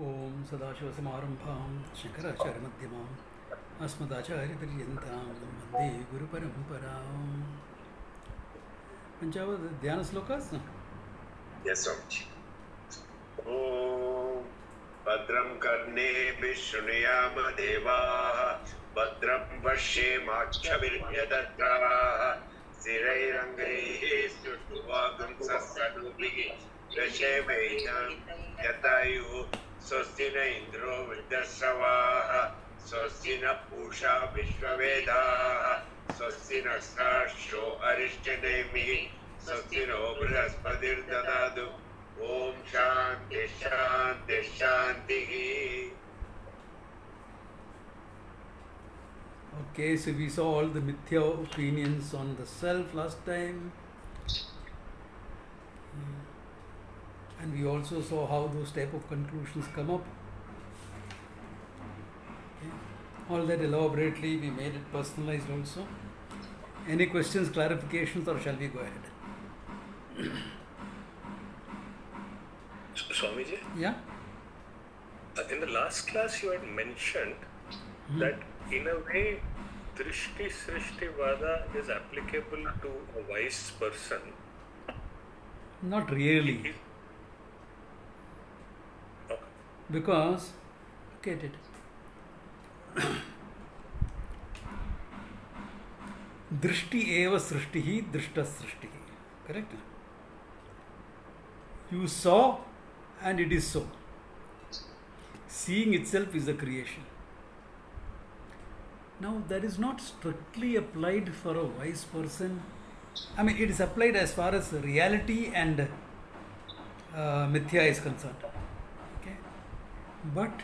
ओम सदाशिवसमारंभां शंकराचार्यमध्यमाम् अस्मदाचार्यपर्यन्तां वन्दे गुरुपरम्पराम्. पञ्चावद् ध्यानश्लोकास्. Yes, Swamiji. Om Bhadram Karneभिः शृणुयाम देवाः भद्रं पश्येमाक्षभिर्यजत्राः स्थिरैरङ्गैः सुष्ठुवागुंसस्तनूभिः दशेमैनं यतायुः स्वस्ति न इन्द्रो वृद्धश्रवाः स्वस्ति न पूषा विश्ववेदाः स्वस्ति न साक्षो अरिष्टनेमिः स्वस्ति no बृहस्पतिर्ददातु. Om Shanti Shanti Shanti. Okay, so we saw all the mithya opinions on the self last time. And we also saw how those type of conclusions come up. Okay. All that elaborately, we made it personalized also. Any questions, clarifications, or shall we go ahead? Swamiji? Yeah? In the last class you had mentioned that in a way Drishti Srishti Vada is applicable to a wise person. Not really. Okay. Because, look at it. Drishti eva srishtihi drishta srishtihi. Correct? You saw and it is so. Seeing itself is a creation. Now, that is not strictly applied for a wise person. I mean, it is applied as far as reality and mithya is concerned. Okay? But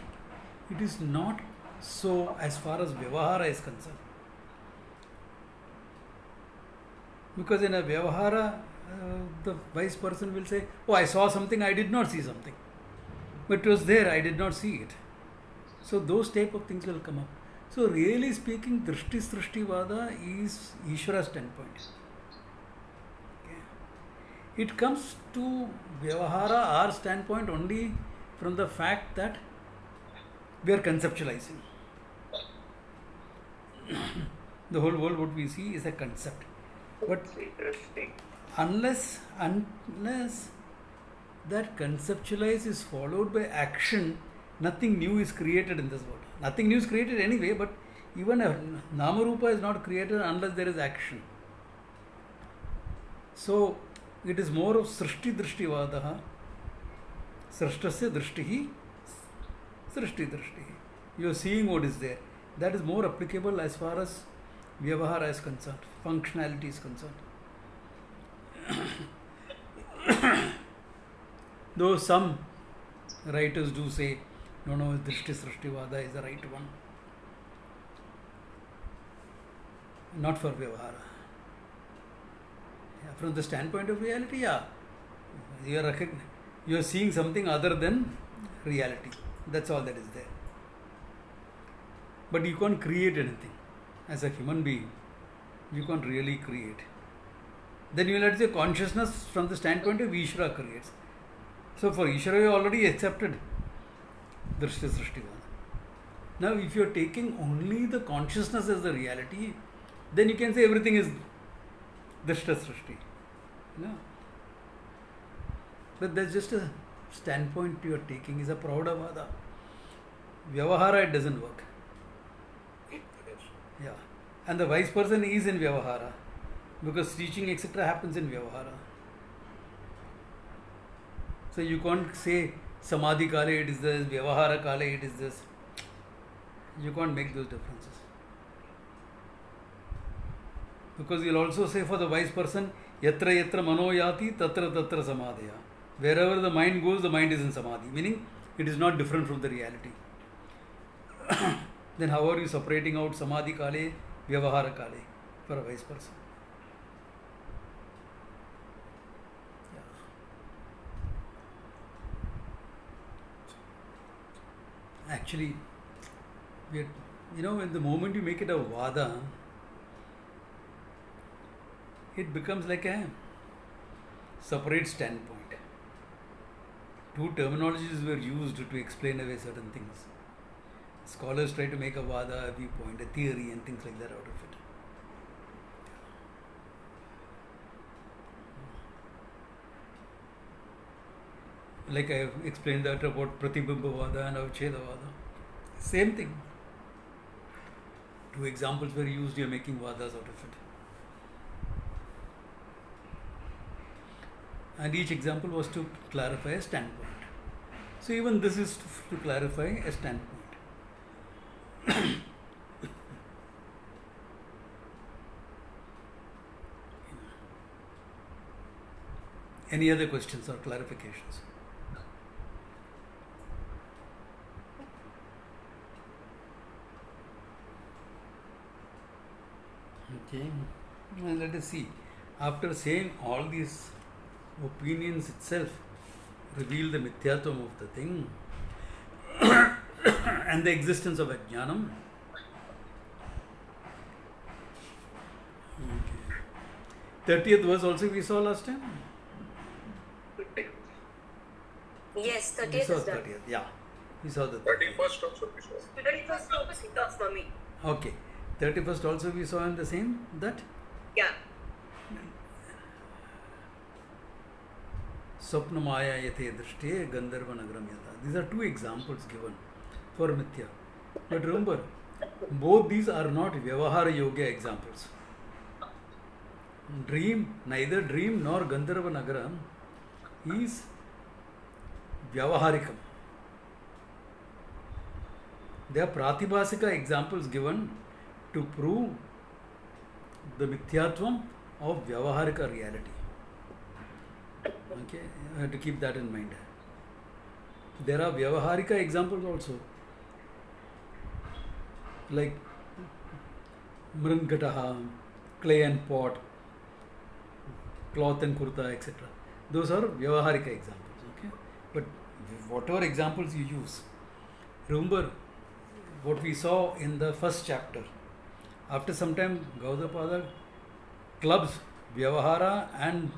it is not so as far as vyavahara is concerned. Because in a vyavahara, the wise person will say, oh, I saw something, I did not see something. But it was there, I did not see it. So those type of things will come up. So really speaking, Drishti Srishti Vada is Ishvara standpoint. Okay. It comes to Vyavahara, our standpoint, only from the fact that we are conceptualizing. The whole world, what we see is a concept. But unless that conceptualize is followed by action, nothing new is created in this world. Nothing new is created anyway, but even a Namarupa is not created unless there is action. So, it is more of Srishti Drishti Vadaha. Srishtasya Drishtihi, Srishti Drishtihi. You are seeing what is there. That is more applicable as far as Vyavahara is concerned, functionality is concerned. Though some writers do say, no, Drishti Srishti Vada is the right one. Not for Vyavahara. Yeah, from the standpoint of reality, yeah, you are seeing something other than reality. That's all that is there. But you can't create anything. As a human being, you can't really create. Then you will have to say consciousness from the standpoint of Ishvara creates. So for Ishvara, you already accepted Drishti Srishti Vada. Now, if you are taking only the consciousness as the reality, then you can say everything is Drishti Srishti. No. But that's just a standpoint you are taking, is a Prauda Vada. Vyavahara, it doesn't work. Yeah. And the wise person is in Vyavahara. Because teaching, etc., happens in Vyavahara. So you can't say Samadhi Kale it is this, Vyavahara Kale it is this. You can't make those differences. Because you'll also say for the wise person, Yatra Yatra Mano Yati Tatra Tatra Samadhya. Wherever the mind goes, the mind is in Samadhi. Meaning, it is not different from the reality. Then how are you separating out Samadhi Kale, Vyavahara Kale for a wise person? Actually, in the moment you make it a Vada, it becomes like a separate standpoint. two terminologies were used to explain away certain things. Scholars try to make a vada, a viewpoint, a theory, and things like that out of it. Like I have explained that about Pratibambavada and Avchedavada. Same thing. Two examples were used, you are making vadas out of it. And each example was to clarify a standpoint. So even this is to clarify a standpoint. Any other questions or clarifications? Okay, well, let us see. After saying all these opinions itself reveal the mithyatvam of the thing and the existence of ajnanam. Okay. 30th verse also we saw last time? Yes, We 30th saw is done. 30th, yeah. We saw the 31st also we saw. 31st was enough for me. Okay. 31st also we saw in the same, that? Yeah. Swapna Maya Yate Drishte Gandharva Nagaram Yata. These are two examples given for Mithya. But remember, both these are not Vyavahara Yoga examples. Neither dream nor Gandharva Nagaram is Vyavaharikam. They are Pratibhasika examples given to prove the Mithyatvam of Vyavaharika reality. Okay, you have to keep that in mind. There are Vyavaharika examples also, like Mrangataha, clay and pot, cloth and kurta, etc. Those are Vyavaharika examples. Okay, but whatever examples you use, remember what we saw in the first chapter. After some time, Gaudapada clubs Vyavahara and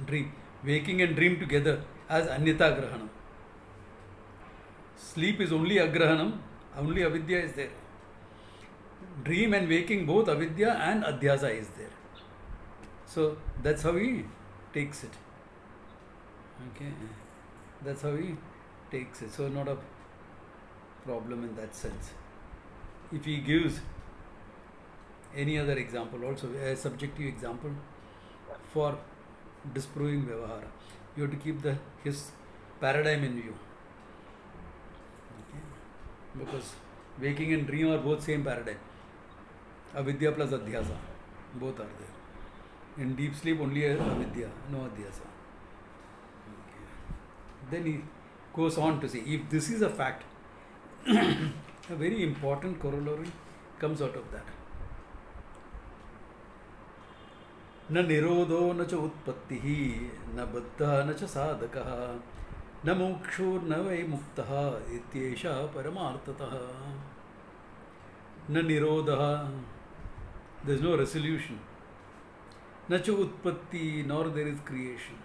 dream, waking and dream together as Anyata Grahanam. Sleep is only Agrahanam, only Avidya is there. Dream and waking, both Avidya and Adhyasa is there. So that's how he takes it. Okay, that's how he takes it. So not a problem in that sense. If he gives any other example, also a subjective example for disproving Vyavahara, you have to keep his paradigm in view. Okay? Because waking and dream are both same paradigm. Avidya plus Adhyasa, both are there. In deep sleep only Avidya, no Adhyasa. Okay. Then he goes on to say, if this is a fact, a very important corollary comes out of that. न निरोधो न च उत्पत्तिः न बद्धः न च साधकः न मोक्षोर्न वै मुक्तः इत्येषा परमार्थतः. न निरोधः, there is no resolution. न च उत्पत्ति, nor there is creation.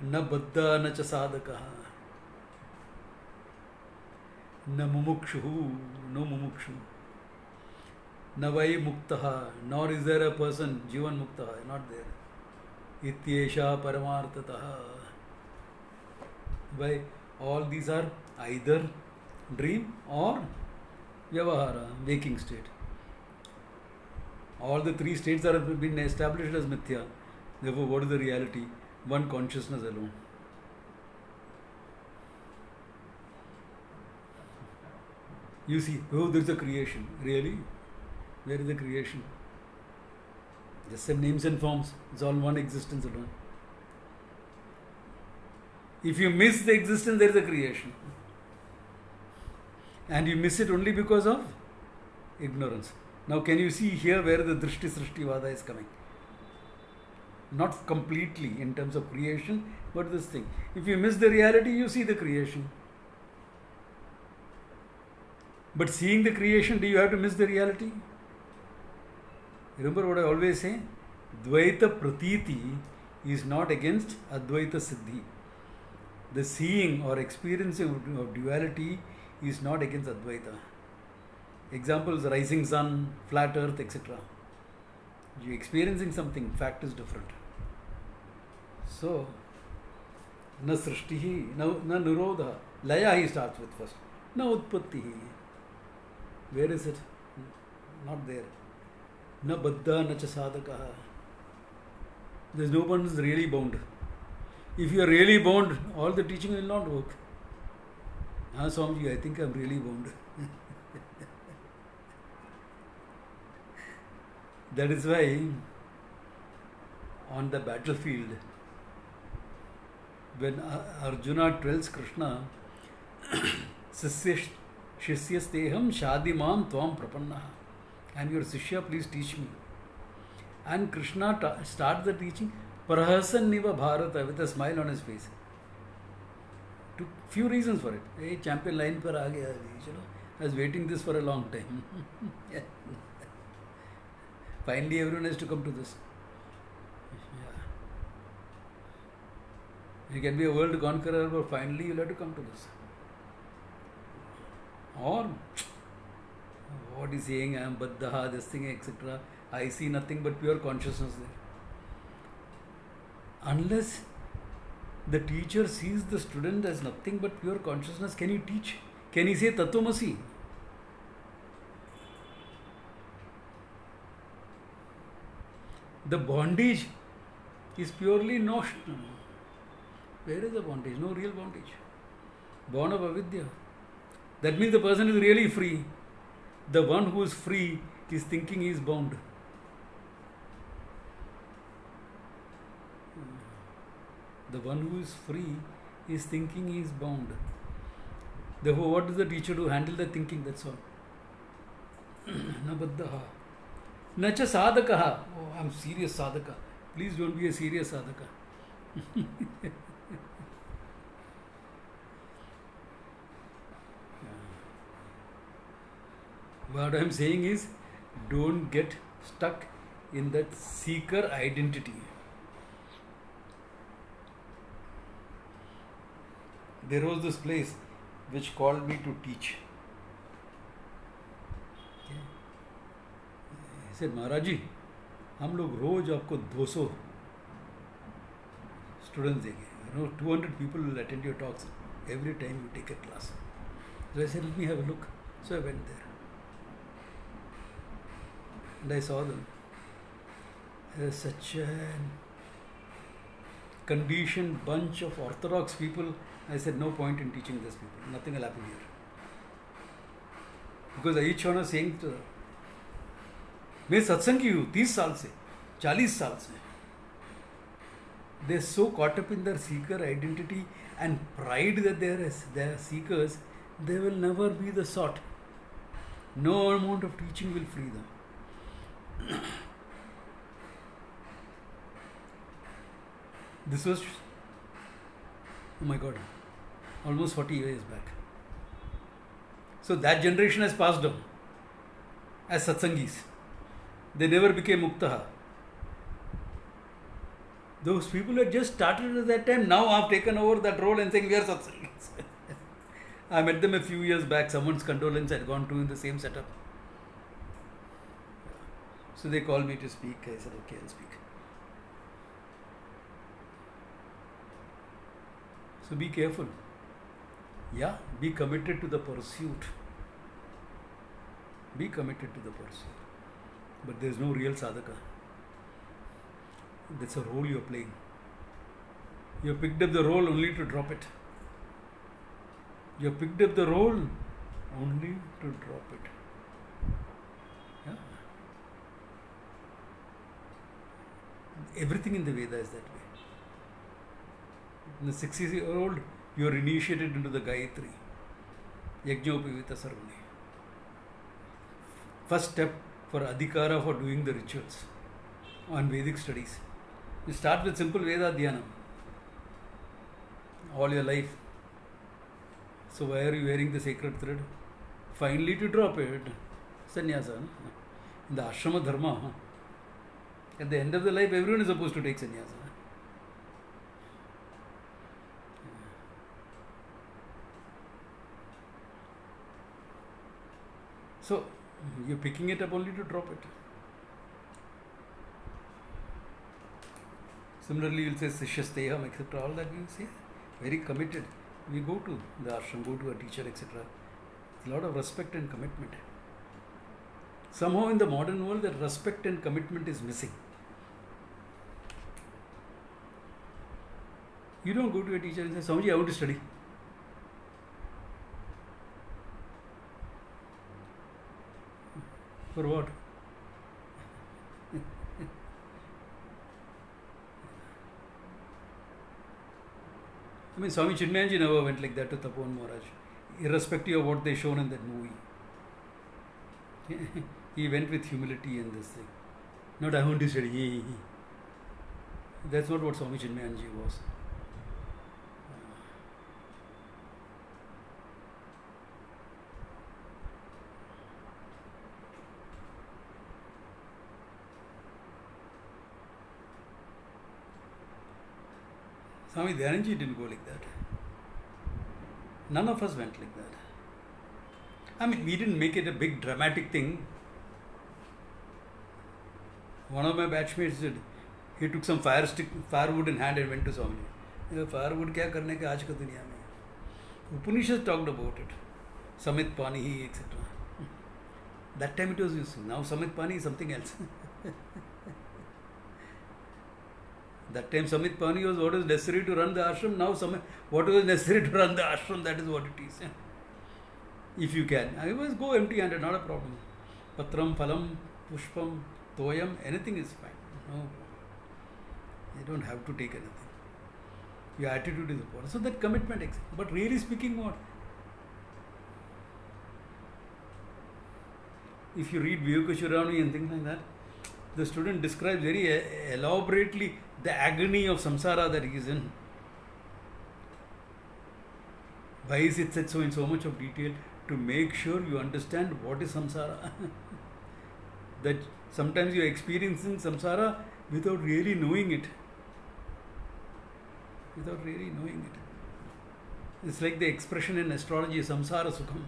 न बद्धः न च साधकः. न mumukshuhu, no mumukshu. Navai muktaha, nor is there a person, Jivan muktaha, not there. Ityesha paramartataha. Why? All these are either dream or Vyavahara, waking state. All the three states have been established as Mithya. Therefore, what is the reality? One consciousness alone. You see, oh, there is a creation. Really? Where is the creation? Just some names and forms. It's all one existence alone. If you miss the existence, there is a creation. And you miss it only because of ignorance. Now, can you see here where the Drishti Srishti Vada is coming? Not completely in terms of creation, but this thing. If you miss the reality, you see the creation. But seeing the creation, do you have to miss the reality? Remember what I always say? Dvaita Pratiti is not against Advaita Siddhi. The seeing or experiencing of duality is not against Advaita. Examples: rising sun, flat earth, etc. You experiencing something, fact is different. So, na srishtihi, na nirodha. Laya he starts with first. Na utpattihi. Where is it? Not there. Na baddha, na cha sadhakaha. There's no one who's really bound. If you are really bound, all the teaching will not work. Ah, Swamiji, I think I'm really bound. That is why on the battlefield, when Arjuna tells Krishna, Shishyasteham shadimam tvam prapanna, I'm your Sishya, please teach me. And Krishna starts the teaching, Prahasan Niva Bharata, with a smile on his face. Took few reasons for it. Hey, champion line par aa gaya, I was waiting this for a long time. Finally, everyone has to come to this. Yeah. You can be a world conqueror, but finally you'll have to come to this. Or, what is saying, I am Baddha, this thing, etc. I see nothing but pure consciousness there. Unless the teacher sees the student as nothing but pure consciousness, can he teach? Can he say Tattvamasi? The bondage is purely notional. Where is the bondage? No real bondage. Born of avidya. That means the person is really free. The one who is free is thinking he is bound. The one who is free is thinking he is bound. Therefore, what does the teacher do? Handle the thinking, that's all. Na baddha. Na cha sadhakaha. Oh, I'm serious sadhaka. Please don't be a serious sadhaka. What I'm saying is, don't get stuck in that seeker identity. There was this place which called me to teach. He said, Maharaj ji, हम लोग रोज आपको 200 students देंगे. 200 people will attend your talks every time you take a class. So I said, let me have a look. So I went there. And I saw them. There's such a conditioned bunch of orthodox people. I said, no point in teaching these people. Nothing will happen here. Because each one was saying to them, मैं सत्संग की हूँ 30 साल से 40 साल से. They're so caught up in their seeker identity and pride that they are seekers, they will never be the sort. No amount of teaching will free them. This was, oh my God, almost 40 years back. So that generation has passed on as satsangis. They never became muktaha. Those people had just started at that time. Now I've taken over that role and saying we are satsangis. I met them a few years back. Someone's condolence had gone to in the same setup. So they called me to speak. I said, okay, I'll speak. So be careful. Yeah, be committed to the pursuit. Be committed to the pursuit. But there is no real sadhaka. That's a role you are playing. You have picked up the role only to drop it. You have picked up the role only to drop it. Yeah. Everything in the Veda is that way. In the 60-year-old, you are initiated into the Gayatri. Yajñopivita Sarvane. First step for adhikara for doing the rituals on Vedic studies. You start with simple Veda Dhyanam all your life. So why are you wearing the sacred thread? Finally to drop it. Sannyasa. In the ashrama dharma, at the end of the life, everyone is supposed to take sannyasa. So you're picking it up only to drop it. Similarly, you'll say Sishyasteham, etc. All that you say, very committed. We go to the ashram, go to a teacher, etc. A lot of respect and commitment. Somehow in the modern world, that respect and commitment is missing. You don't go to a teacher and say, Swamiji, I want to study. For what? I mean, Swami Chinmayanji never went like that to Tapovan Maharaj, irrespective of what they shown in that movie. He went with humility and this thing. Not, I want to study. That's not what Swami Chinmayanji was. Swami Dayanandji didn't go like that. None of us went like that. I mean, we didn't make it a big dramatic thing. One of my batchmates did. He took some firewood in hand and went to Swami. Firewood क्या करने के आज की दुनिया में? Upanishad talked about it. Samit Pani, etc. That time it was useful. Now Samit Pani is something else. That time Samit Pani was what is necessary to run the ashram. Now what was necessary to run the ashram, that is what it is. If you can. I always go empty handed, not a problem. Patram, Phalam, Pushpam, Toyam, anything is fine. No, you don't have to take anything. Your attitude is important. So that commitment exists. But really speaking, what? If you read Vivekashurani and things like that, the student describes very elaborately the agony of samsara that he is in. Why is it said so in so much of detail? To make sure you understand what is samsara. That sometimes you are experiencing samsara without really knowing it. Without really knowing it. It's like the expression in astrology, samsara sukham.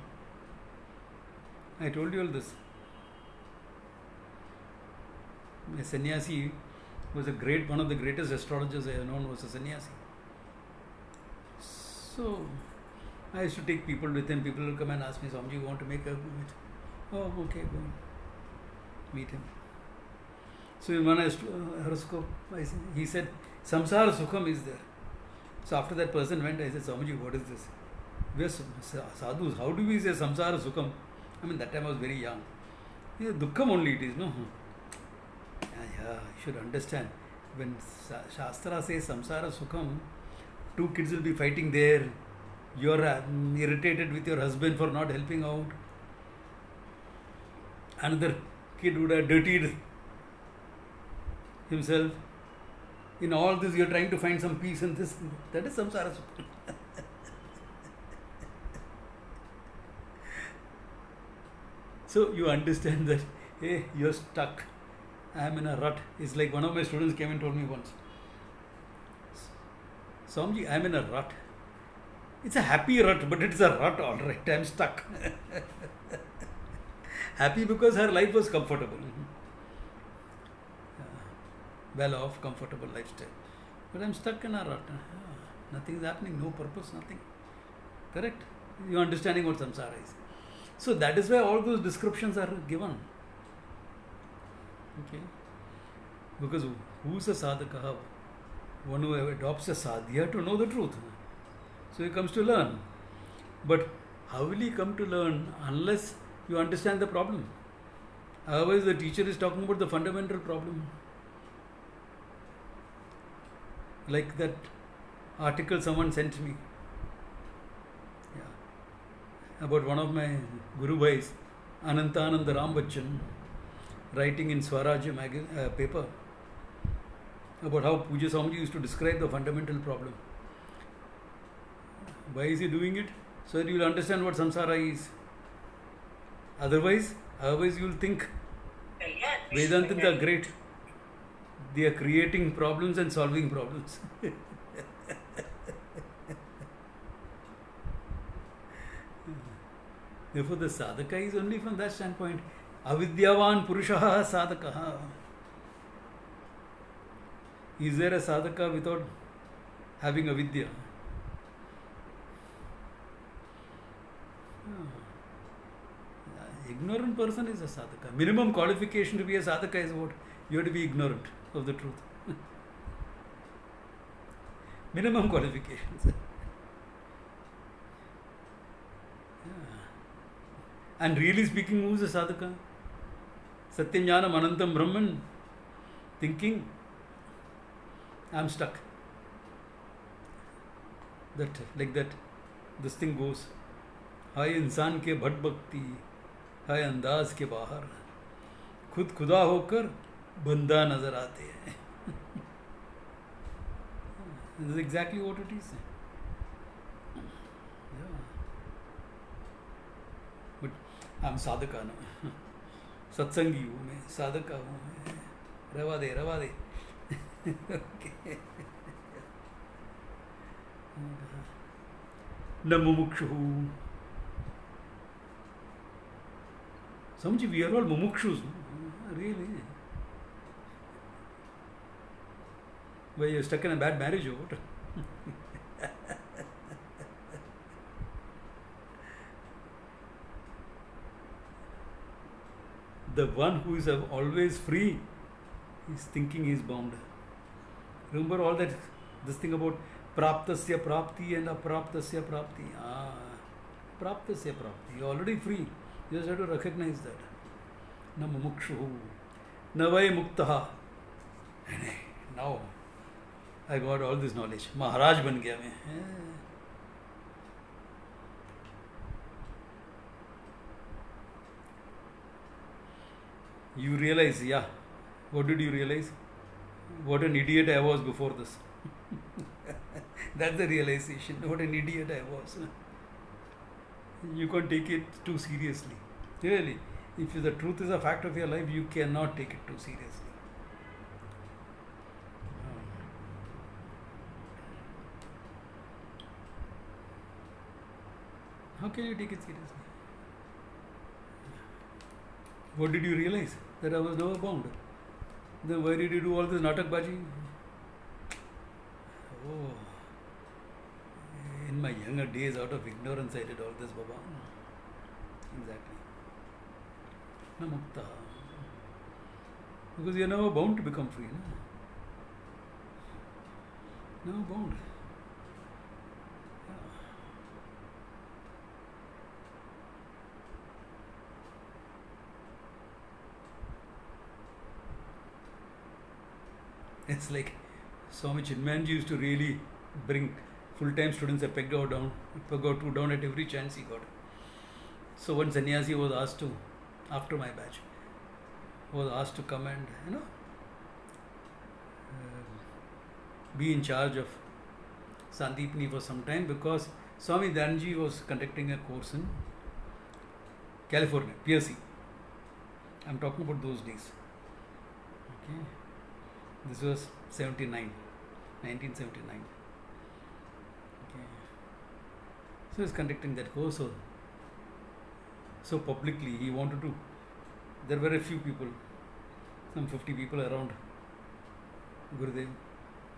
I told you all this. A sannyasi was one of the greatest astrologers I have known was a sannyasi. So I used to take people with him. People will come and ask me, Swamiji, you want to make a meet? Oh, okay, go on. Meet him. So in one horoscope, he said, samsara sukham is there. So after that person went, I said, Swamiji, what is this? We are sadhus. How do we say samsara sukham? I mean, that time I was very young. He said, dukkam only it is, no? Yeah, you should understand. When Shastra says samsara sukham, two kids will be fighting there. You are irritated with your husband for not helping out. Another kid would have dirtied himself. In all this, you are trying to find some peace in this. That is samsara sukham. So you understand that, hey, you are stuck. I am in a rut. It's like one of my students came and told me once, Swamiji, I am in a rut. It's a happy rut, but it's a rut, all right. I am stuck. Happy because her life was comfortable. Well off, comfortable lifestyle. But I am stuck in a rut. Nothing is happening, no purpose, nothing. Correct? You are understanding what samsara is. So that is why all those descriptions are given. Okay. Because who's a sadhaka? One who adopts a sadhya to know the truth. So he comes to learn. But how will he come to learn unless you understand the problem? Otherwise, the teacher is talking about the fundamental problem. Like that article someone sent me. Yeah. About one of my Guru Bhais, Anantananda Ram Bachchan, writing in Swarajya paper about how Puja Swamiji used to describe the fundamental problem. Why is he doing it? So that you will understand what samsara is. Otherwise you will think Vedantins are great. They are creating problems and solving problems. Therefore, the sadhaka is only from that standpoint. Avidyavan purushaha sadhakaha. Is there a sadhaka without having avidya? Ignorant person is a sadhaka. Minimum qualification to be a sadhaka is what? You have to be ignorant of the truth. Minimum qualifications. And really speaking, who is a sadhaka? Satyam Jnanam Anantam Brahman. Thinking, I am stuck. Like that, this thing goes. हाय इंसान के भट भक्ति, हाय अंदाज के बाहर, खुद खुदा होकर बंदा नजर आते हैं. This is exactly what it is. Yeah. But I'm sadhaka now. सत्संगी हूँ मैं, साधका हूँ मैं. रवा दे. Okay. न मुमुक्षुः. Samji, we are all mumukshus. Really? Why, you're stuck in a bad marriage or what? The one who is always free is thinking he is bound. Remember all that, this thing about praptasya prapti and apraptasya prapti. Praptasya prapti. You're already free. You just have to recognize that. Na mumukshu, na vai muktaha. Now I got all this knowledge. Maharaj ban gaya main. You realize, yeah. What did you realize? What an idiot I was before this. That's the realization. What an idiot I was. You can't take it too seriously. Really, if the truth is a fact of your life, you cannot take it too seriously. How can you take it seriously? What did you realize? That I was never bound. Then why did you do all this natakbaji? Oh, in my younger days, out of ignorance, I did all this, Baba. Exactly. Na mukta. Because you are never bound to become free. No? Never bound. It's like Swami Chinmayanji used to really bring full-time students a peg or two down at every chance he got. So one sannyasi was asked to, after my batch, was asked to come and, be in charge of Sandipni for some time, because Swami Dhanji was conducting a course in California, PSC. I'm talking about those days. Okay. This was 1979. Okay. So he was conducting that course. So publicly he wanted to, there were a few people, some 50 people around Gurudev,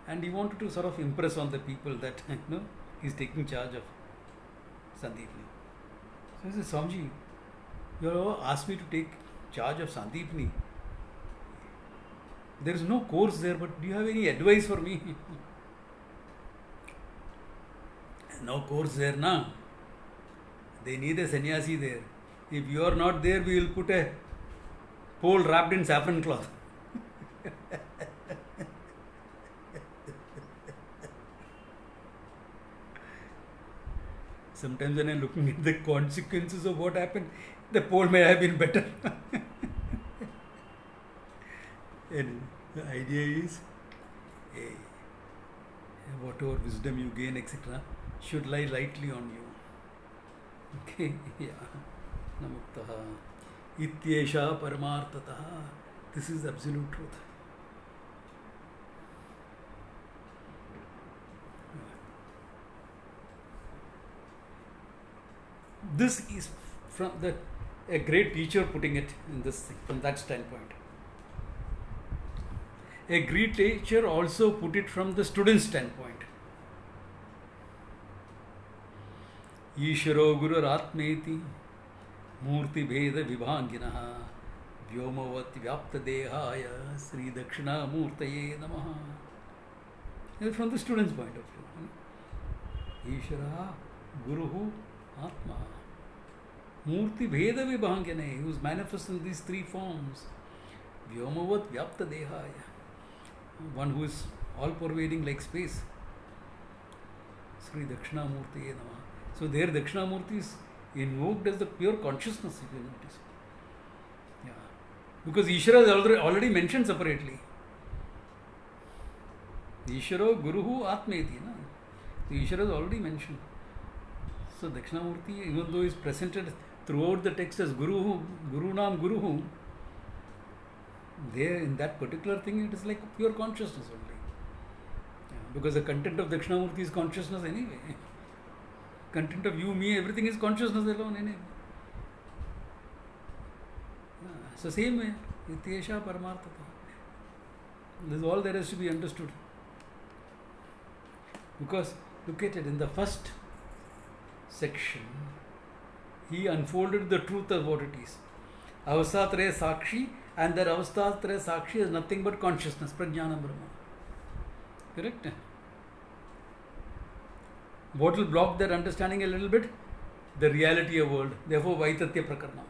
and he wanted to sort of impress on the people that he's taking charge of Sandipni. So he said, Swamiji, you have asked me to take charge of Sandipni. There is no course there, but do you have any advice for me? No course there, na. They need a sannyasi there. If you are not there, we will put a pole wrapped in saffron cloth. Sometimes when I am looking at the consequences of what happened, the pole may have been better. And the idea is, whatever wisdom you gain, etc., should lie lightly on you. Okay, yeah. Namuktaha. Ityesha paramartataha. This is absolute truth. This is from a great teacher putting it in this thing from that standpoint. A great teacher also put it from the student standpoint. Isharo Guru Ratmeti Murti Bheda Vibhanginah Vyomavati Vyapta Dehaya Sri Dakshina Murtaye Namaha. From the student's point of view. Ishara Guruhu Atma Murti Bheda Vibhangine, who is manifest in these three forms. Vyomavat Vyapta Dehaya, one who is all pervading like space. Sri Dakshinamurti Namaha. So there Dakshinamurti is invoked as the pure consciousness, if you notice. Yeah. Because Ishara is already mentioned separately. Isharo Guruhu Atmeti. Na? So Ishara is already mentioned. So Dakshinamurti, even though is presented throughout the text as Guruhu, Gurunam Guruhu, there in that particular thing it is like pure consciousness only. Yeah, because the content of Dakshinamurti is consciousness anyway. Content of you, me, everything is consciousness alone anyway. Yeah, so same way, Ityesha Paramartata. This is all there is to be understood. Because look at it, in the first section, he unfolded the truth of what it is. Avastatraya Sakshi, and that Avastatraya Sakshi is nothing but consciousness, Prajnana Brahma. Correct? What will block that understanding a little bit? The reality of world. Therefore, Vaitatya Prakarana.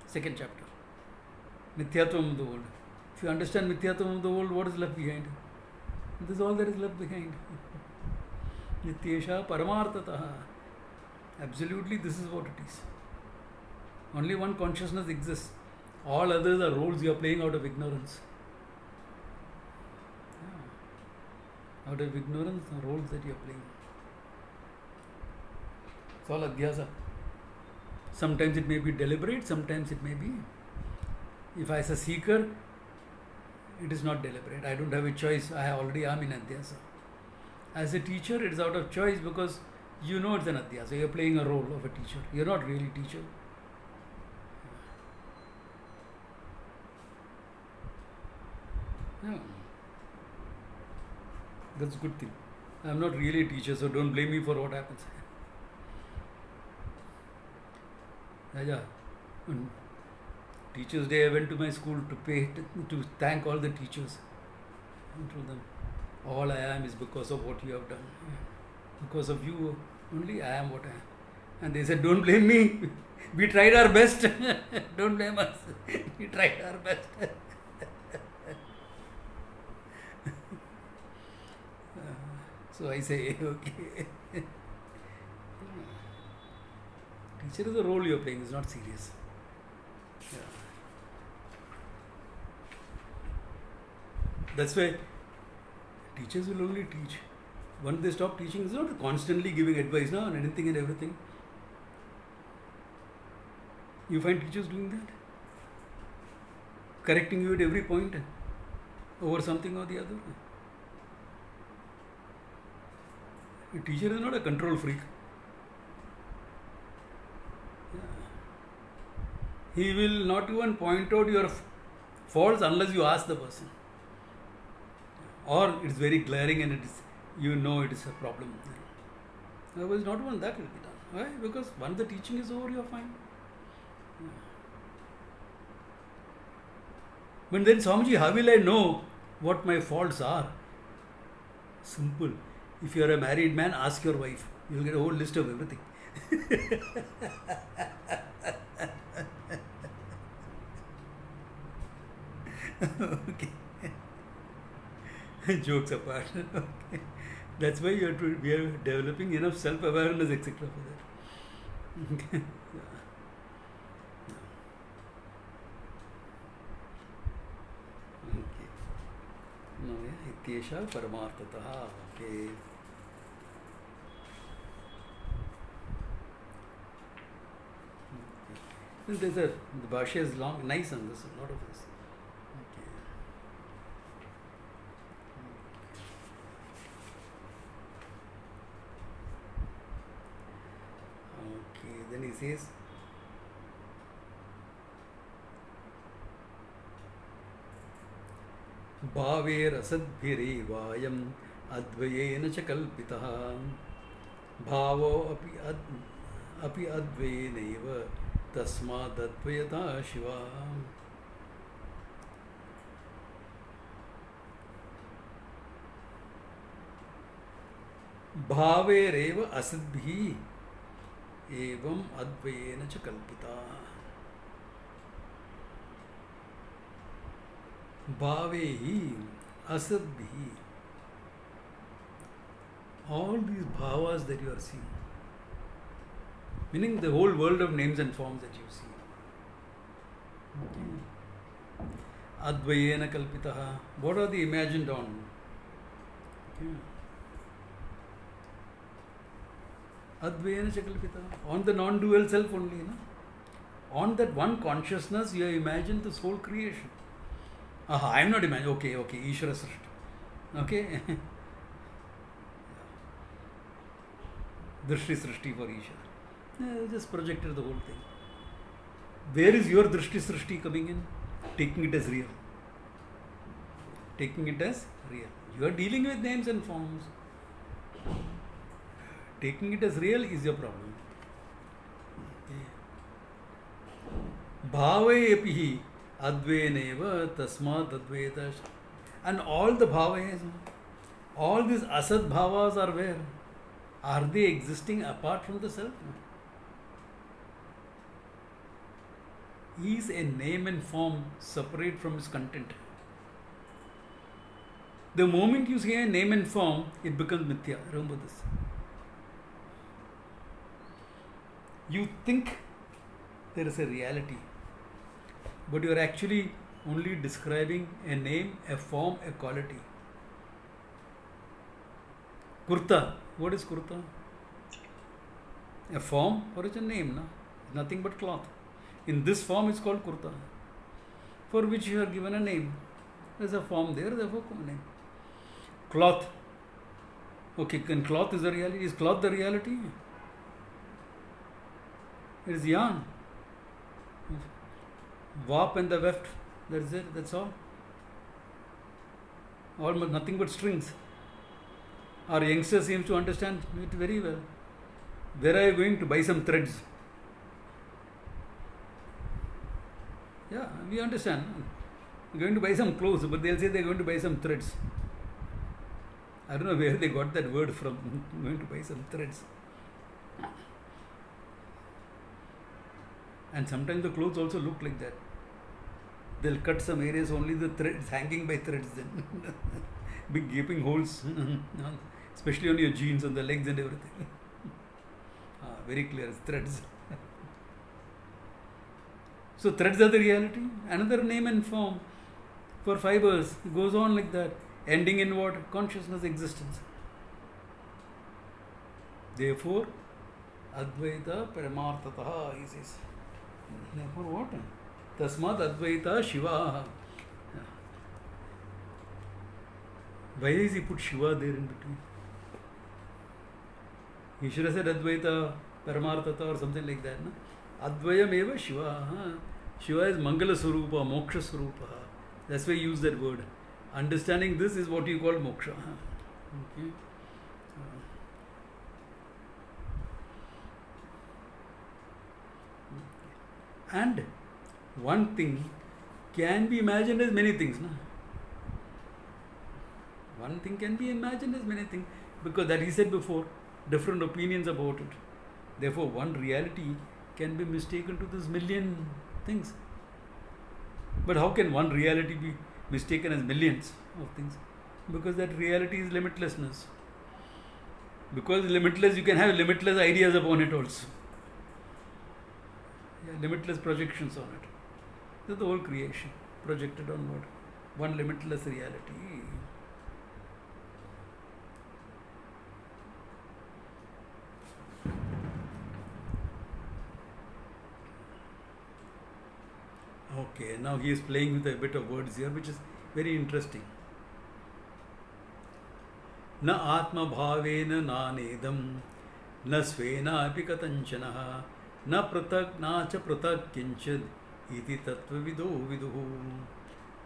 Second chapter. Mithyatvam of the world. If you understand Mithyatvam of the world, what is left behind? This is all that is left behind. Nityesha Paramartataha. Absolutely, this is what it is. Only one consciousness exists. All others are roles you are playing out of ignorance. Yeah. Out of ignorance, the roles that you are playing. It's all adhyasa. Sometimes it may be deliberate, sometimes it may be. If I as a seeker, it is not deliberate. I don't have a choice. I already am in adhyasa. As a teacher, it is out of choice because you know it's an adhyasa. You are playing a role of a teacher. You are not really teacher. Yeah. That's a good thing. I am not really a teacher, so don't blame me for what happens. Yeah. On Teachers' Day, I went to my school to thank all the teachers. I told them, all I am is because of what you have done. Because of you only I am what I am. And they said, don't blame me. We tried our best. Don't blame us. We tried our best. So I say, okay. Teacher is the role you are playing, it's not serious. Yeah. That's why teachers will only teach. Once they stop teaching, it's not constantly giving advice now on anything and everything. You find teachers doing that? Correcting you at every point over something or the other. A teacher is not a control freak. He will not even point out your faults unless you ask the person. Or it's very glaring and it is, you know it is a problem. Otherwise, not even that will be done. Why? Because once the teaching is over, you are fine. But then, Swamiji, how will I know what my faults are? Simple. If you are a married man, ask your wife. You will get a whole list of everything. Okay. Jokes apart. Okay. That's why we are developing enough self-awareness, etc. for that. Okay. Okay. No, yeah. Ityesha Paramartataha. Okay. There's the Bhashya is long, nice on this, a lot of this. Okay. Okay, then he says, भावेरसद्भिरेवायम् अद्वयेन च कल्पितः भावो अपि अद्वयेनैव तस्मादद्वयता शिवा भावेरेव असद्भिः एवं अद्वयेन च कल्पिता भावे ही asabhi, all these bhavas that you are seeing, meaning the whole world of names and forms that you see. Okay. Advayena kalpitaha, what are the imagined on? Okay. Advayena kalpitaha, on the non-dual self only. No? On that one consciousness you have imagined this whole creation. Aha, I am not imagining. Okay, Ishvara Srishti. Okay. Drishti Srishti for Ishvara. Just projected the whole thing. Where is your Drishti Srishti coming in? Taking it as real. Taking it as real. You are dealing with names and forms. Taking it as real is your problem. Bhave apihi adveneva tasmad adveta. And all the bhavas, all these asad bhavas are where? Are they existing apart from the self? Is a name and form separate from its content? The moment you say a name and form, it becomes mithya. Remember this. You think there is a reality, but you are actually only describing a name, a form, a quality. Kurta. What is kurta? A form or it's a name, no? Nothing but cloth. In this form it's called kurta, for which you are given a name. There is a form there, therefore a name. Cloth. Okay, and cloth is the reality. Is cloth the reality? It is yarn. Warp and the weft. That's it. That's all. Almost nothing but strings. Our youngster seems to understand it very well. Where are you going to buy some threads? Yeah, we understand. You're going to buy some clothes, but they'll say they're going to buy some threads. I don't know where they got that word from. Going to buy some threads. And sometimes the clothes also look like that. They'll cut some areas, only the threads hanging by threads then. Big gaping holes, especially on your jeans, on the legs and everything. Very clear, threads. So threads are the reality. Another name and form for fibers. It goes on like that. Ending in what? Consciousness, existence. Therefore, Advaita Paramartataha, he says. Therefore what? Tasmad Advaita Shiva. Why does he put Shiva there in between? He should have said Advaita Paramartata or something like that. No? Advayam eva Shiva. Shiva is Mangala Swarupa, Moksha Swarupa. That's why he used that word. Understanding this is what you call moksha. Okay. And one thing can be imagined as many things. No? One thing can be imagined as many things, because that he said before, different opinions about it. Therefore, one reality can be mistaken to this million things. But how can one reality be mistaken as millions of things? Because that reality is limitlessness. Because limitless, you can have limitless ideas upon it also. Yeah, limitless projections on it. That's the whole creation projected on what? One limitless reality. Okay, now he is playing with a bit of words here, which is very interesting. Na atma bhavena na nedam, na svena api katanchanaha, na pratak na cha pratak kinchad, iti tattva vido viduhu,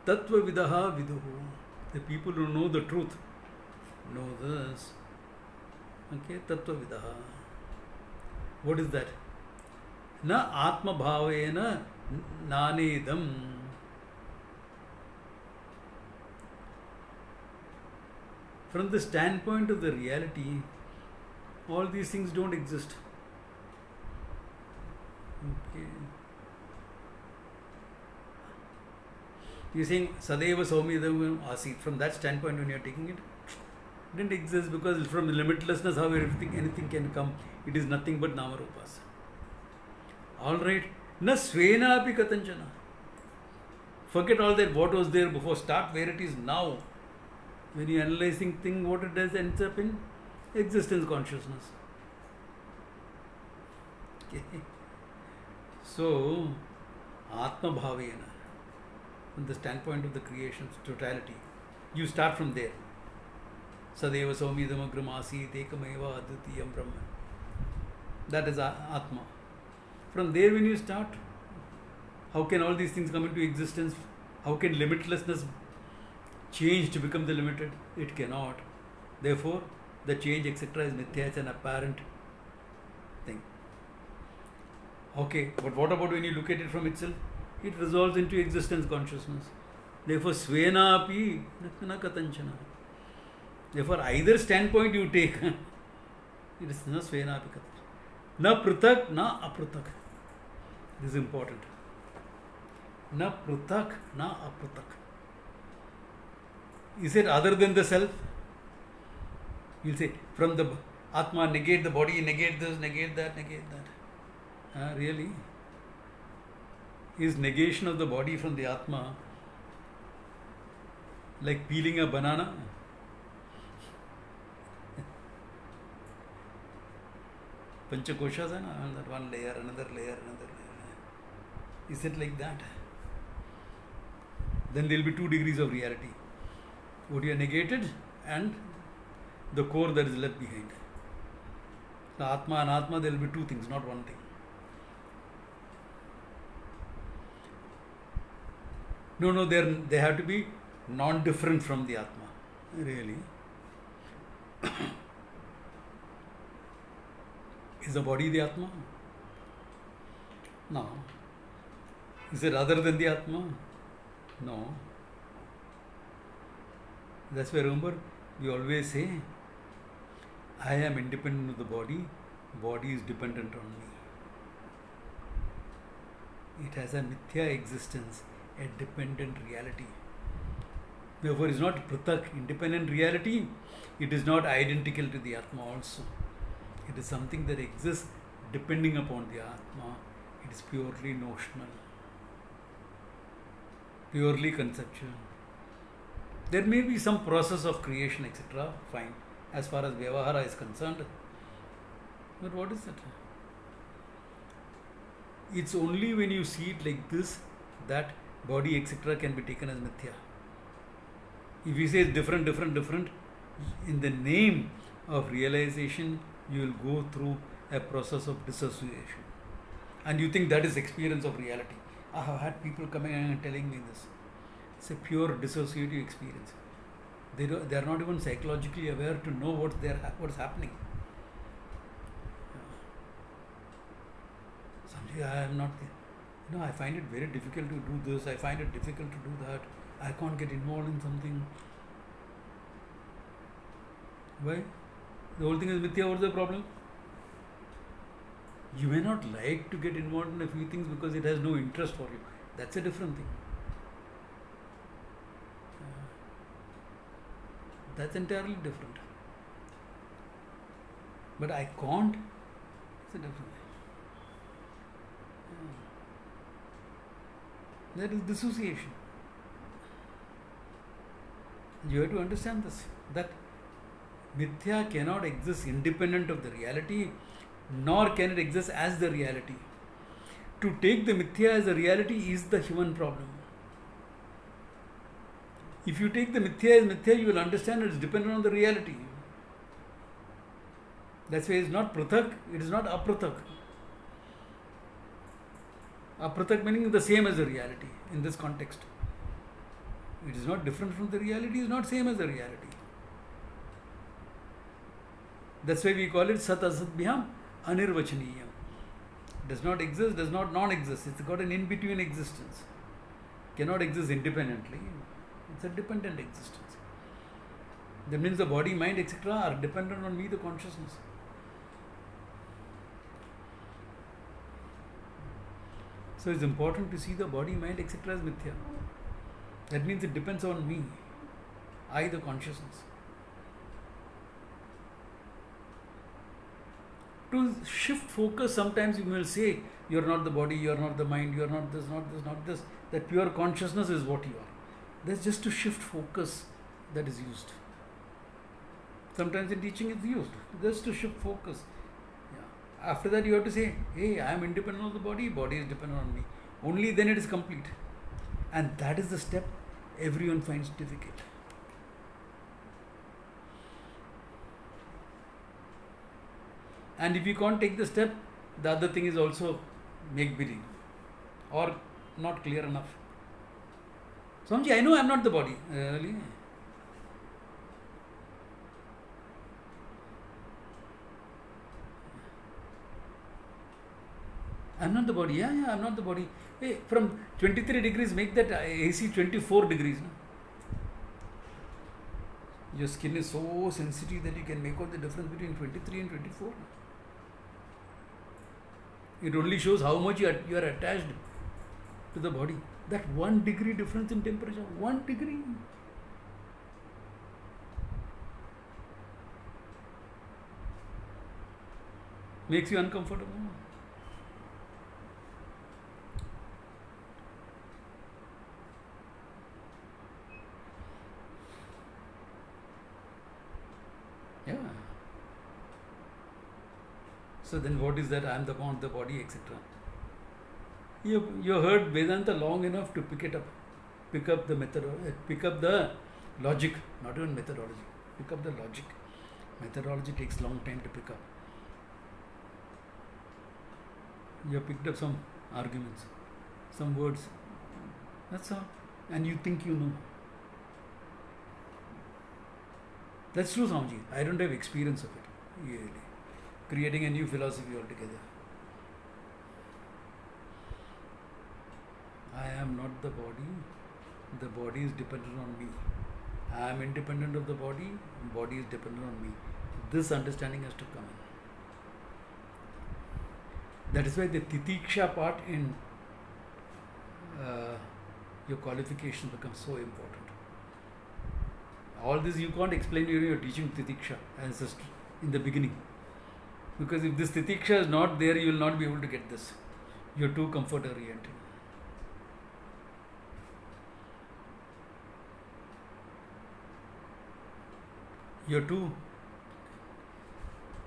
tattva vidaha viduhu. The people who know the truth know this. Okay, Tattva Vidaha. What is that? Na Atma Bhavena Nanedam. From the standpoint of the reality, all these things don't exist. Okay. You're saying Sadeva Saumidam Asit. From that standpoint, when you're taking it, didn't exist because from the limitlessness, how anything can come, it is nothing but Nama Rupas. Alright. Na Svena api Katanchana. Forget all that what was there before. Start where it is now. When you're analyzing thing, what it does ends up in existence consciousness. Okay. So, Atma Bhavena, from the standpoint of the creation's totality, you start from there. Sadeva Saumidam Agramasi Tekameva Aditiyam Brahman. That is Atma. From there, when you start, how can all these things come into existence? How can limitlessness change to become the limited? It cannot. Therefore, the change, etc., is mithya. It's an apparent thing. Okay, but what about when you look at it from itself? It resolves into existence consciousness. Therefore, svena api na katanchana. Therefore, either standpoint you take, it is na svena api katanchana. Na prutak, na aprutak. This is important. Na prutak, na aprutak. Is it other than the self? You'll say, from the Atma, negate the body, negate this, negate that, negate that. Really? Is negation of the body from the Atma like peeling a banana? Panchakoshas, that one layer, another layer, another layer. Is it like that? Then there will be 2 degrees of reality. What you are negated and the core that is left behind. The Atma and Atma, there will be 2 things, not one thing. No, they have to be non-different from the Atma. Really. Is the body the Atma? No. Is it other than the Atma? No. That's why, remember, we always say, I am independent of the body is dependent on me. It has a mithya existence, a dependent reality. Therefore, it is not pratak, independent reality. It is not identical to the Atma also. It is something that exists depending upon the Atma. It is purely notional, purely conceptual. There may be some process of creation, etc. Fine, as far as Vyavahara is concerned. But what is it? It's only when you see it like this that body, etc. can be taken as mithya. If you say it's different, in the name of realization, you will go through a process of dissociation. And you think that is experience of reality. I have had people coming and telling me this. It's a pure dissociative experience. They are not even psychologically aware to know what's happening. Sometimes I am not, I find it very difficult to do this. I find it difficult to do that. I can't get involved in something. Why? The whole thing is mithya. What's the problem? You may not like to get involved in a few things because it has no interest for you. That's a different thing. That's entirely different. But I can't. It's a different thing. That is dissociation. You have to understand this. That mithya cannot exist independent of the reality, nor can it exist as the reality. To take the mithya as a reality is the human problem. If you take the mithya as mithya, you will understand it is dependent on the reality. That's why it is not pratak, it is not apratak. Apratak meaning the same as the reality in this context. It is not different from the reality, it is not same as the reality. That's why we call it Sat Asatbhyam Anirvachaniyam. Does not exist, does not non-exist. It's got an in-between existence. Cannot exist independently. It's a dependent existence. That means the body, mind, etc. are dependent on me, the consciousness. So it's important to see the body, mind, etc. as mithya. That means it depends on me, I, the consciousness. To shift focus, sometimes you will say, you are not the body, you are not the mind, you are not this, not this, not this. That pure consciousness is what you are. That's just to shift focus that is used. Sometimes in teaching it's used, just to shift focus. Yeah. After that you have to say, hey, I am independent of the body, body is dependent on me. Only then it is complete. And that is the step everyone finds difficult. And if you can't take the step, the other thing is also make-believe or not clear enough. Swamiji, I know I am not the body. Really? I am not the body. Yeah, I am not the body. Hey, from 23 degrees, make that AC 24 degrees. No? Your skin is so sensitive that you can make out the difference between 23 and 24. It only shows how much you are attached to the body. That 1 degree difference in temperature, 1 degree. Makes you uncomfortable. Yeah. So then what is that? I am the body, etc. You heard Vedanta long enough to pick it up. Pick up the method, pick up the logic, not even methodology. Pick up the logic. Methodology takes long time to pick up. You have picked up some arguments, some words. That's all. And you think you know. That's true, Swamiji. I don't have experience of it. Really. Creating a new philosophy altogether. I am not the body. The body is dependent on me. I am independent of the body. Body is dependent on me. This understanding has to come in. That is why the titiksha part in your qualification becomes so important. All this you can't explain during your teaching titiksha as in the beginning. Because if this titiksha is not there, you will not be able to get this. You are too comfort oriented. You are too.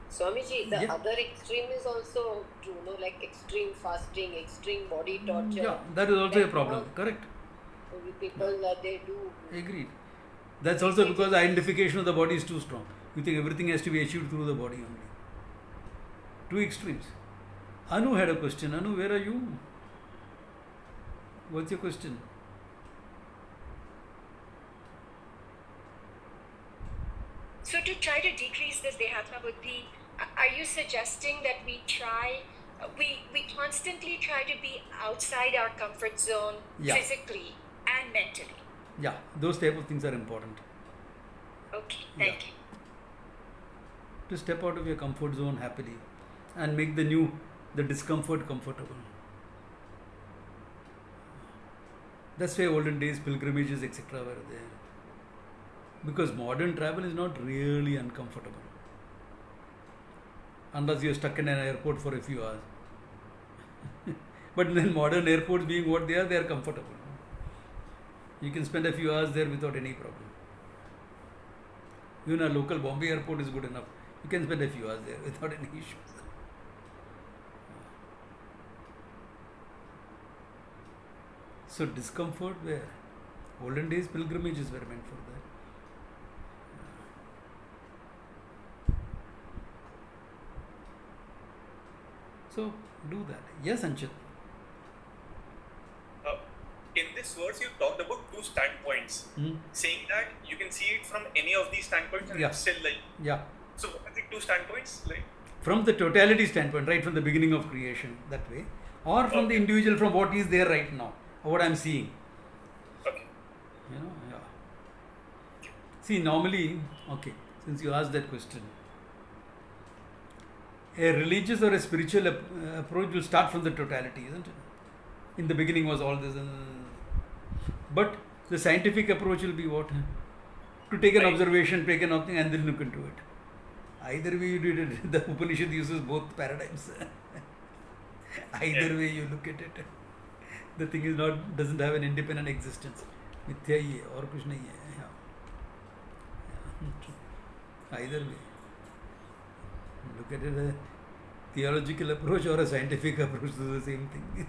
Swamiji, the other extreme is also true, no? Like extreme fasting, extreme body torture. Yeah, that is also a problem. Correct. With people that they do. Agreed. That's also because the identification of the body is too strong. You think everything has to be achieved through the body only. Two extremes. Anu had a question. Anu, where are you? What's your question? So to try to decrease this Dehatma Buddhi, are you suggesting that we constantly try to be outside our comfort zone physically and mentally? Yeah, those type of things are important. Okay, thank you. To step out of your comfort zone happily and make the discomfort comfortable. That's why olden days pilgrimages etc. were there. Because modern travel is not really uncomfortable. Unless you are stuck in an airport for a few hours. But then modern airports being what they are comfortable. You can spend a few hours there without any problem. Even a local Bombay airport is good enough. You can spend a few hours there without any issues. So discomfort where? Olden days pilgrimages were meant for that. So do that. Yes, Anchit. in this verse you talked about two standpoints, saying that you can see it from any of these standpoints and Yeah. it's still like. Yeah. So what are the two standpoints? Like, From the totality standpoint, right from the beginning of creation, that way, or from the Okay. individual, from what is there right now, or what I'm seeing. okay. Yeah. See, normally, okay, since you asked that question, a religious or a spiritual approach will start from the totality, isn't it? In the beginning was all this, but the scientific approach will be what? To take an Right. observation, take an option, and then look into it. Either way you did it, the Upanishad uses both paradigms. Either way you look at it, the thing is doesn't have an independent existence. Mithya hi hai aur kuch nahi hai. Yeah. Either way, look at it a theological approach or a scientific approach to the same thing.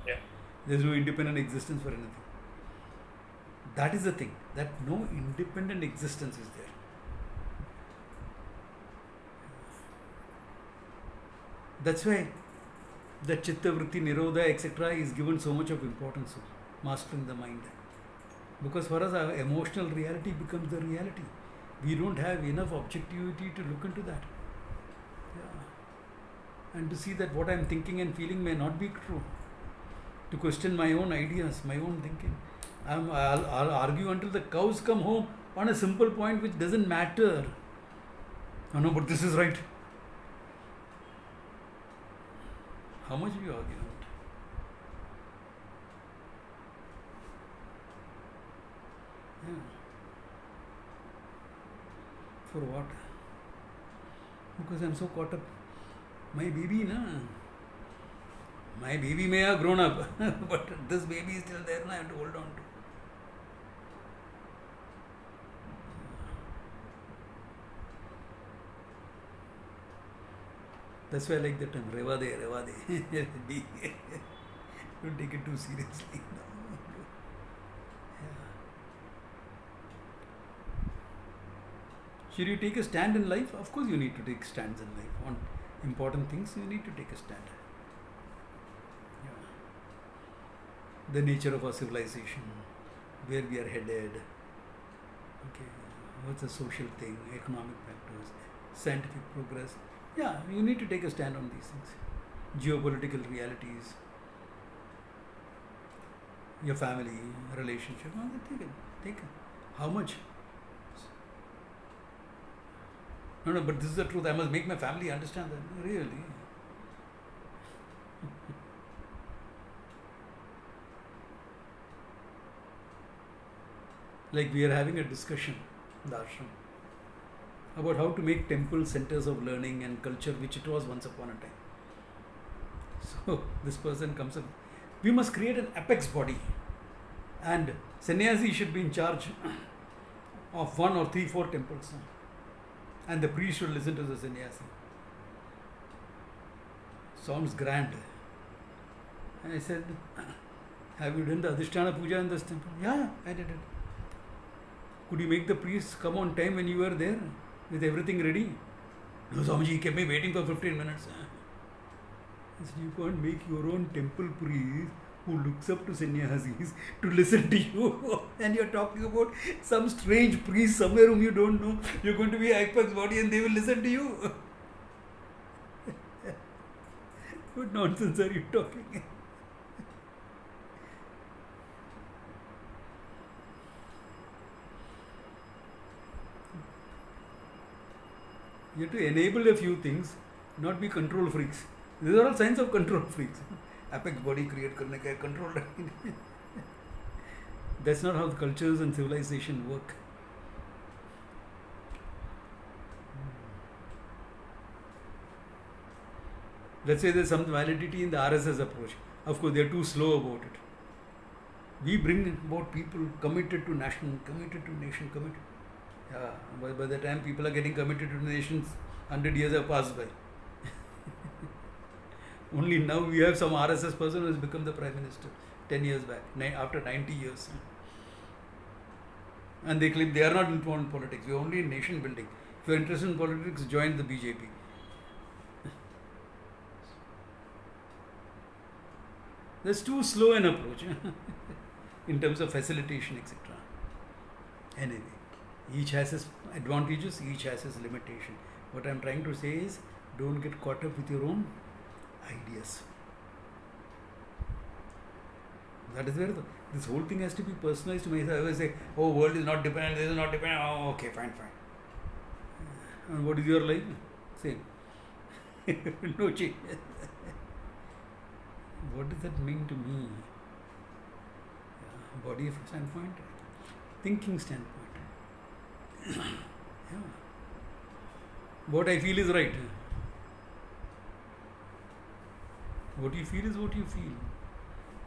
Yeah. There's no independent existence for anything. That is the thing, that no independent existence is there. That's why the chitta vritti, nirodha, etc. is given so much of importance to mastering the mind. Because for us, our emotional reality becomes the reality. We don't have enough objectivity to look into that. Yeah. And to see that what I'm thinking and feeling may not be true. To question my own ideas, my own thinking. I'll argue until the cows come home on a simple point which doesn't matter. Oh no, but this is right. How much we argue on it? Yeah. For what? Because I'm so caught up. My baby, my baby may have grown up, but this baby is still there and I have to hold on to. That's why I like the term, Reva de. Don't take it too seriously. Yeah. Should you take a stand in life? Of course you need to take stands in life. On important things, you need to take a stand. Yeah. The nature of our civilization, where we are headed, okay, what's the social thing, economic factors, scientific progress. Yeah, you need to take a stand on these things. Geopolitical realities, your family, relationship. No, take it. How much? No, but this is the truth. I must make my family understand that. Really? Like we are having a discussion in the ashram about how to make temple centers of learning and culture, which it was once upon a time. So this person comes up, we must create an apex body, and sannyasi should be in charge of 1 or 3, 4 temples, and the priest should listen to the sannyasi. Sounds grand. And I said, have you done the Adhisthana Puja in this temple? Yeah, I did it. Could you make the priest come on time when you were there with everything ready? No, Swamiji, he kept me waiting for 15 minutes. I said, you can't make your own temple priest who looks up to sannyasis to listen to you. And you're talking about some strange priest somewhere whom you don't know. You're going to be apex body and they will listen to you. What nonsense are you talking? You have to enable a few things, not be control freaks. These are all signs of control freaks. Apex body create karne ka hai, control. That's not how the cultures and civilization work. Let's say there's some validity in the RSS approach. Of course, they're too slow about it. We bring about people committed to nation, committed. Yeah, by the time people are getting committed to nations, 100 years have passed by. Only now we have some RSS person who has become the Prime Minister 10 years back, after 90 years. And they claim they are not involved in politics, we are only in nation building. If you are interested in politics, join the BJP. That's too slow an approach. in terms of facilitation, etc. Anyway, each has its advantages, each has its limitation. What I'm trying to say is, don't get caught up with your own ideas. That is where this whole thing has to be personalized to myself. I always say, oh, world is not dependent, this is not dependent. Oh, okay, fine. And what is your life? Same. No change. What does that mean to me? Body standpoint, thinking standpoint. Yeah. What I feel is right. What you feel is what you feel.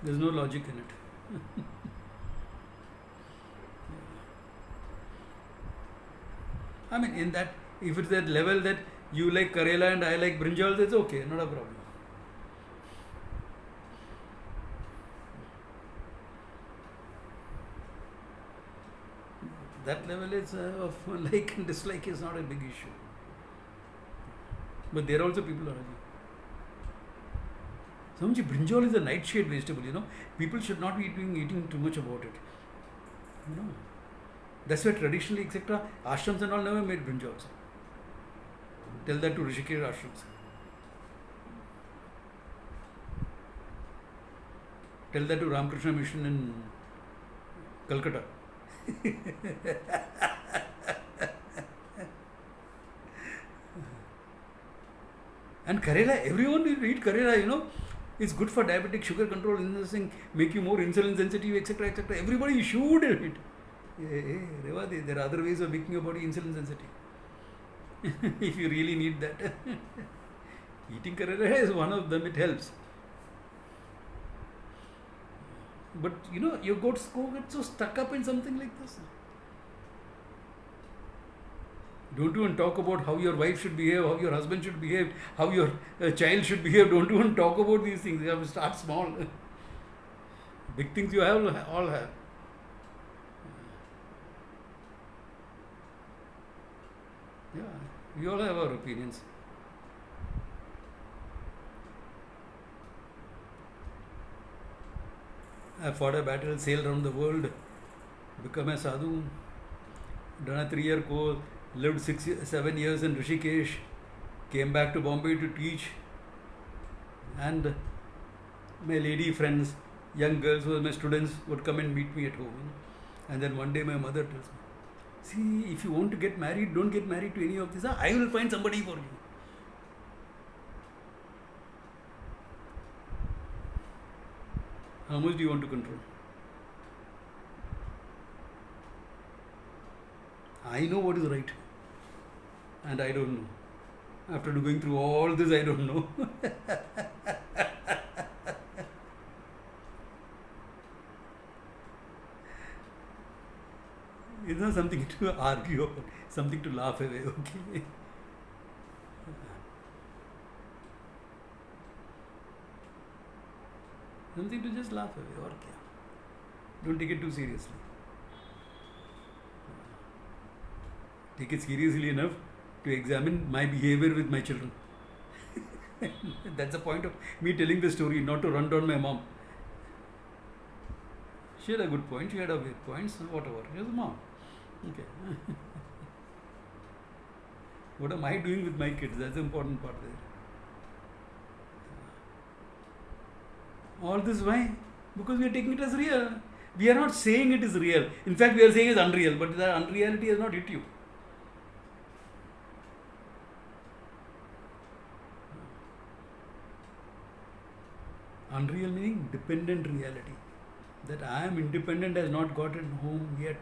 There's no logic in it. I mean, in that, if it's that level that you like Karela and I like brinjal, that's okay, not a problem. That level is of like and dislike is not a big issue. But there are also people arguing. Samji, brinjal is a nightshade vegetable, People should not be eating too much about it. That's why traditionally, etc., ashrams and all never made brinjals. Tell that to Rishikesh ashrams. Tell that to Ramakrishna Mission in Calcutta. And Karela, everyone will eat Karela, It's good for diabetic sugar control, make you more insulin sensitive, etc., etc. Everybody should eat it. Hey, Revadi, there are other ways of making your body insulin sensitive. If you really need that. Eating Karela is one of them, it helps. But you get so stuck up in something like this. Don't even talk about how your wife should behave, how your husband should behave, how your child should behave. Don't even talk about these things. You have to start small. Big things you all have. Yeah, we all have our opinions. I fought a battle, sailed around the world, become a sadhu, done a 3-year course, lived 7 years in Rishikesh, came back to Bombay to teach, and my lady friends, young girls who were my students, would come and meet me at home. And then one day my mother tells me, see, if you want to get married, don't get married to any of this. I will find somebody for you. How much do you want to control? I know what is right. And I don't know. After going through all this, I don't know. It's not something to argue about, something to laugh away, okay? Something to just laugh away, or kya? Don't take it too seriously. Take it seriously enough to examine my behavior with my children. That's the point of me telling the story, not to run down my mom. She had a good point, she had a weak points, whatever. She was a mom. Okay. What am I doing with my kids? That's the important part there. All this why? Because we are taking it as real. We are not saying it is real. In fact, we are saying it is unreal, but the unreality has not hit you. Unreal meaning dependent reality. That I am independent has not gotten home yet.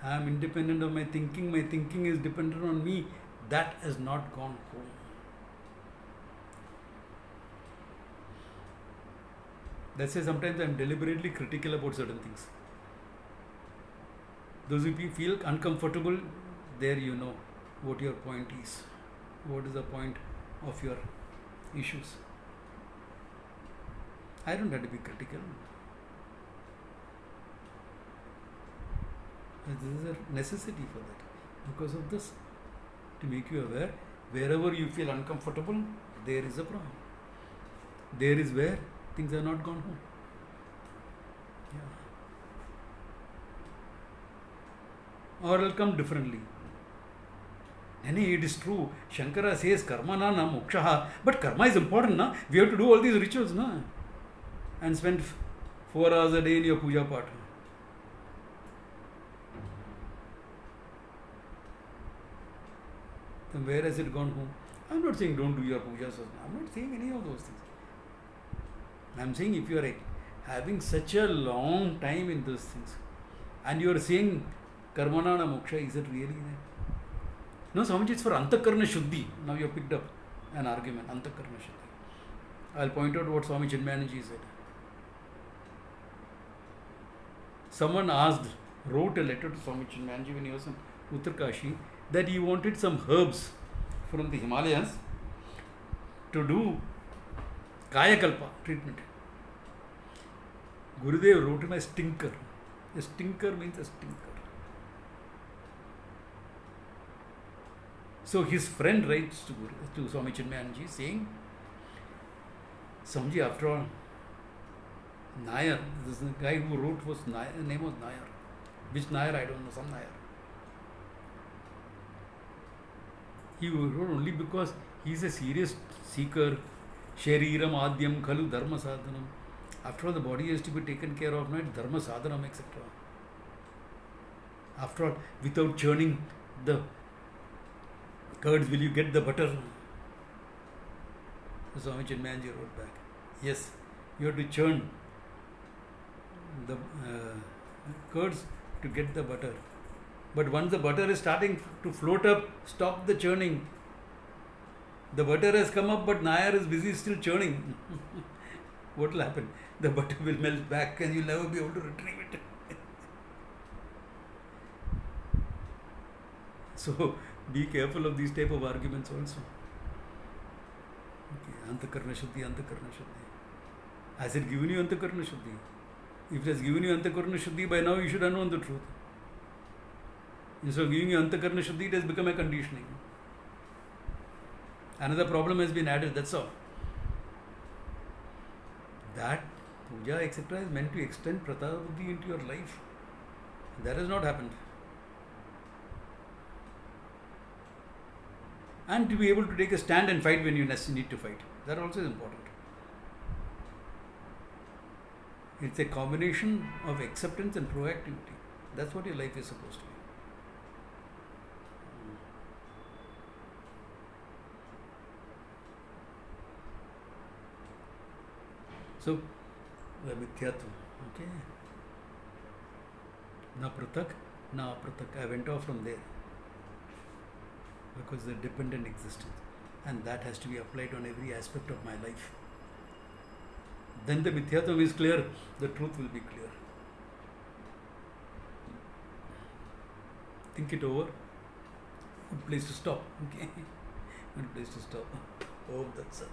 I am independent of my thinking is dependent on me. That has not gone home. That's why sometimes I am deliberately critical about certain things. Those who feel uncomfortable, there you know what your point is. What is the point of your issues? I don't have to be critical. This is a necessity for that. Because of this, to make you aware, wherever you feel uncomfortable, there is a problem. There is where things have not gone home. Yeah. Or it'll come differently. And it is true. Shankara says karma na moksha, but karma is important, na? We have to do all these rituals, na? And spend 4 hours a day in your puja part. Then where has it gone home? I'm not saying don't do your pujas. I'm not saying any of those things. I'm saying if you are having such a long time in those things, and you are saying karmana na moksha, is it really there? No, Swamiji, it's for antakarna shuddhi. Now you have picked up an argument, antakarna shuddhi. I'll point out what Swami Chinmayanji said. Someone wrote a letter to Swami Chinmayanji when he was in Uttarkashi that he wanted some herbs from the Himalayas to do Kayakalpa treatment. Gurudev wrote him a stinker. A stinker means a stinker. So his friend writes to Swami Chinmayanji saying, Swamiji, after all, Nair, this guy who wrote was Nair, name was Nair. Which Nair, I don't know, some Nair. He wrote only because he is a serious seeker. Shariram Adyam Khalu Dharma Sadhanam. After all, the body has to be taken care of, not Dharma Sadhanam, etc. After all, without churning the curds, will you get the butter? Swami Chinmayanji wrote back, yes, you have to churn the curds to get the butter. But once the butter is starting to float up, stop the churning. The butter has come up, but Nair is busy still churning. What will happen? The butter will melt back and you'll never be able to retrieve it. So, be careful of these type of arguments also. Okay, Antakarna Shuddhi, Antakarna Shuddhi. Has it given you Antakarna Shuddhi? If it has given you Antakarna Shuddhi, by now you should have known the truth. Instead of giving you Antakarna Shuddhi, it has become a conditioning. Another problem has been added, that's all. That puja, etc. is meant to extend Pratapa Buddhi into your life. That has not happened. And to be able to take a stand and fight when you need to fight. That also is important. It's a combination of acceptance and proactivity. That's what your life is supposed to be. So, the mithyatva, okay? Na pratak, na apratak. I went off from there. Because the dependent existence. And that has to be applied on every aspect of my life. Then the mithyatvam is clear, the truth will be clear. Think it over. Good place to stop, okay? Good place to stop. Oh, that's it.